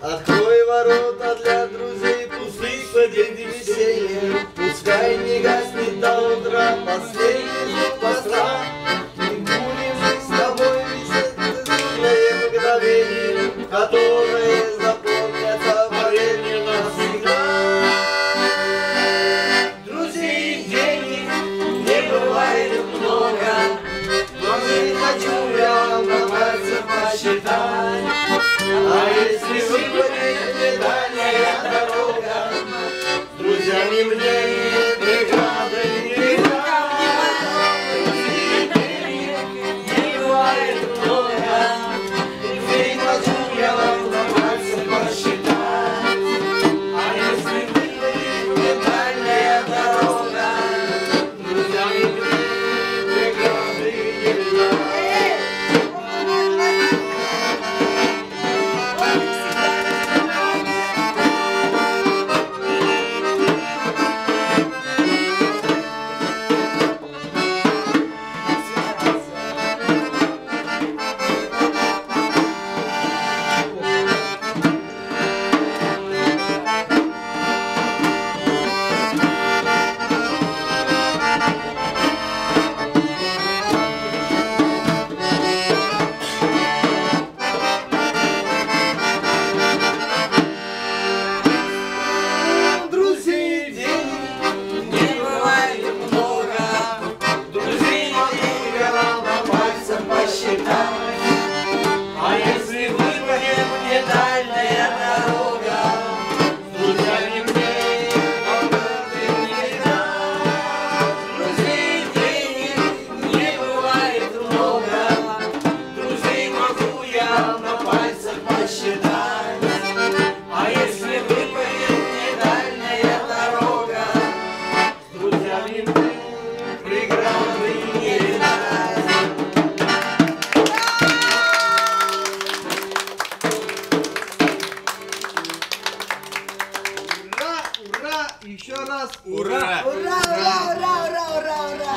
Открой ворота для друзей пустых побед и веселья. Пускай не гаснет до утра последний звук поста. И будем мы с тобой вечное мгновение, которое запомнятся поверь мне навсегда. Друзей денег не бывает много, но не хочу я вам на пальцах посчитать. А если выпадет мне дальняя дорога, с друзьями мне не преграды не бывает. Не бывает много, друзей хочу я вам на пальцах посчитать. А если выпадет мне дальняя дорога, с друзьями мне преграды не бывает. А если выпадет мне дальняя дорога, с друзьями мне не дать. Друзей денег не бывает много, друзей могу я на пальцах посчитать. А если выпадет мне дальняя дорога, с друзьями мне преграды не видать. Ура! Еще раз! Ура! Ура, ура, ура, ура, ура, ура!